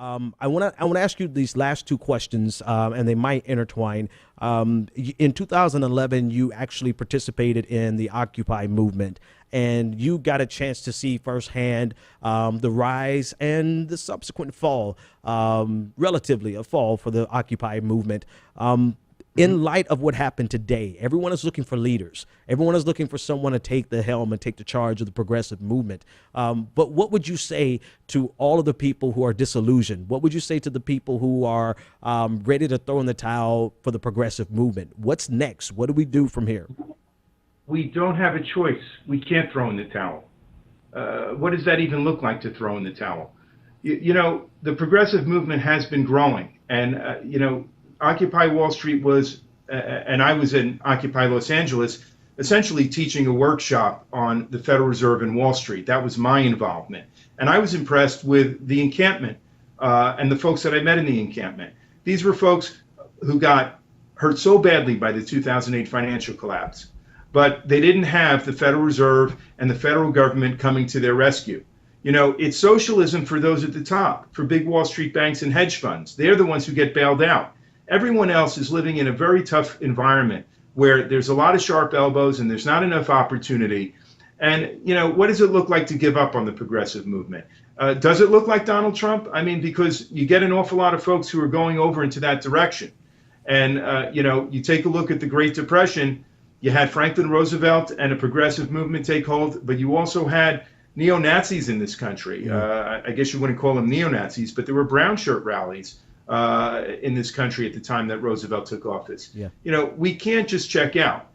I want to ask you these last two questions, and they might intertwine. In 2011, you actually participated in the Occupy movement, and you got a chance to see firsthand the rise and the subsequent fall, relatively a fall for the Occupy movement. In light of what happened today, everyone is looking for leaders. Everyone is looking for someone to take the helm and take the charge of the progressive movement. But what would you say to all of the people who are disillusioned? What would you say to the people who are ready to throw in the towel for the progressive movement? What's next? What do we do from here? We don't have a choice. We can't throw in the towel. What does that even look like, to throw in the towel? You know, the progressive movement has been growing, and you know, Occupy Wall Street was, and I was in Occupy Los Angeles, essentially teaching a workshop on the Federal Reserve and Wall Street. That was my involvement. And I was impressed with the encampment and the folks that I met in the encampment. These were folks who got hurt so badly by the 2008 financial collapse, but they didn't have the Federal Reserve and the federal government coming to their rescue. You know, it's socialism for those at the top, for big Wall Street banks and hedge funds. They're the ones who get bailed out. Everyone else is living in a very tough environment where there's a lot of sharp elbows and there's not enough opportunity. And, you know, what does it look like to give up on the progressive movement? Does it look like Donald Trump? I mean, because you get an awful lot of folks who are going over into that direction. And, you know, you take a look at the Great Depression, you had Franklin Roosevelt and a progressive movement take hold, but you also had neo-Nazis in this country. I guess you wouldn't call them neo-Nazis, but there were brown shirt rallies in this country at the time that Roosevelt took office. You know, we can't just check out.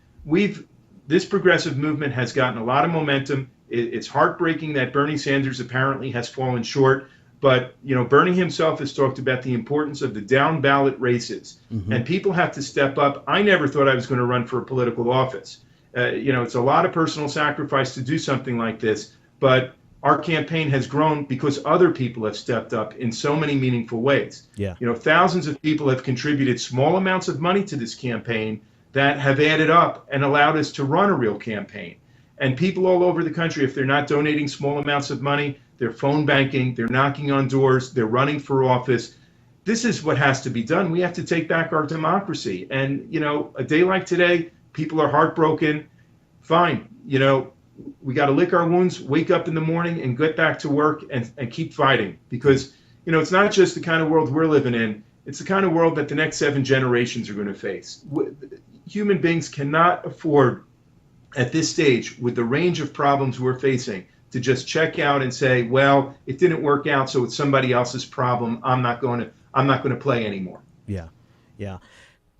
This progressive movement has gotten a lot of momentum. It's heartbreaking that Bernie Sanders apparently has fallen short, but you know, Bernie himself has talked about the importance of the down ballot races, and people have to step up. I never thought I was going to run for a political office. You know, it's a lot of personal sacrifice to do something like this, but our campaign has grown because other people have stepped up in so many meaningful ways. You know, thousands of people have contributed small amounts of money to this campaign that have added up and allowed us to run a real campaign. And people all over the country, if they're not donating small amounts of money, they're phone banking, they're knocking on doors, they're running for office. This is what has to be done. We have to take back our democracy. And, you know, a day like today, people are heartbroken. Fine, you know, we got to lick our wounds, wake up in the morning and get back to work and keep fighting, because, you know, it's not just the kind of world we're living in. It's the kind of world that the next 7 generations are going to face. Human beings cannot afford at this stage, with the range of problems we're facing, to just check out and say, well, it didn't work out, so it's somebody else's problem. I'm not going to play anymore. Yeah.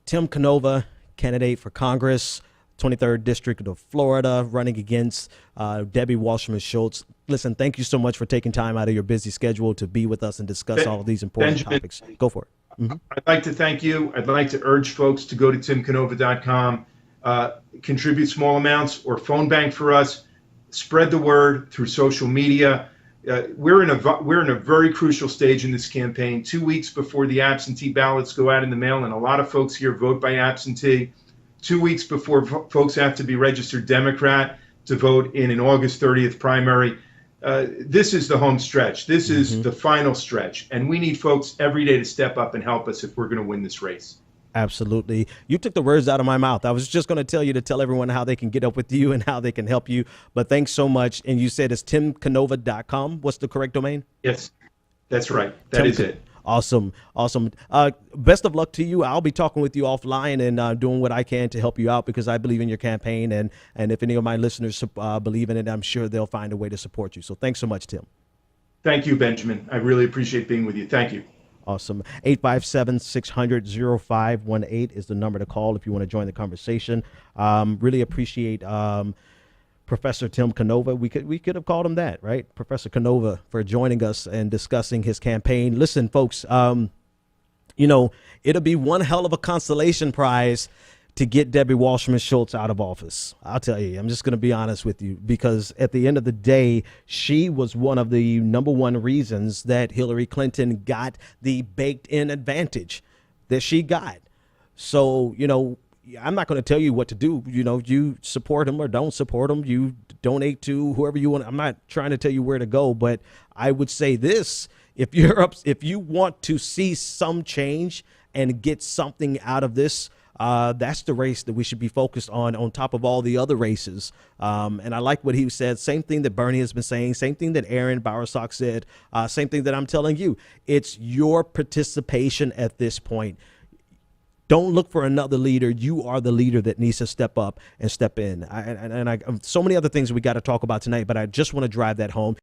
Tim Canova, candidate for Congress, 23rd District of Florida, running against Debbie Wasserman Schultz. Listen, thank you so much for taking time out of your busy schedule to be with us and discuss all of these important topics. Go for it. I'd like to thank you. I'd like to urge folks to go to timcanova.com, contribute small amounts or phone bank for us, spread the word through social media. We're in a very crucial stage in this campaign, 2 weeks before the absentee ballots go out in the mail, and a lot of folks here vote by absentee. 2 weeks before folks have to be registered Democrat to vote in an August 30th primary. This is the home stretch. This is the final stretch. And we need folks every day to step up and help us if we're going to win this race. Absolutely. You took the words out of my mouth. I was just going to tell you to tell everyone how they can get up with you and how they can help you. But thanks so much. And you said it's timcanova.com. What's the correct domain? Yes, that's right. That is it. Awesome. Best of luck to you. I'll be talking with you offline and doing what I can to help you out, because I believe in your campaign. And if any of my listeners believe in it, I'm sure they'll find a way to support you. So thanks so much, Tim. Thank you, Benjamin. I really appreciate being with you. Thank you. Awesome. 857-600-0518 is the number to call if you want to join the conversation. Really appreciate Professor Tim Canova. We could have called him that, right? Professor Canova, for joining us and discussing his campaign. Listen, folks, you know, it'll be one hell of a consolation prize to get Debbie Wasserman Schultz out of office. I'll tell you, I'm just going to be honest with you, because at the end of the day, she was one of the #1 reasons that Hillary Clinton got the baked in advantage that she got. So, you know, I'm not going to tell you what to do. You know, you support him or don't support him. You donate to whoever you want. I'm not trying to tell you where to go, but I would say this: if you want to see some change and get something out of this, that's the race that we should be focused on top of all the other races. And I like what he said. Same thing that Bernie has been saying. Same thing that Aaron Bowersock said. Same thing that I'm telling you. It's your participation at this point. Don't look for another leader. You are the leader that needs to step up and step in. So many other things we got to talk about tonight, but I just want to drive that home.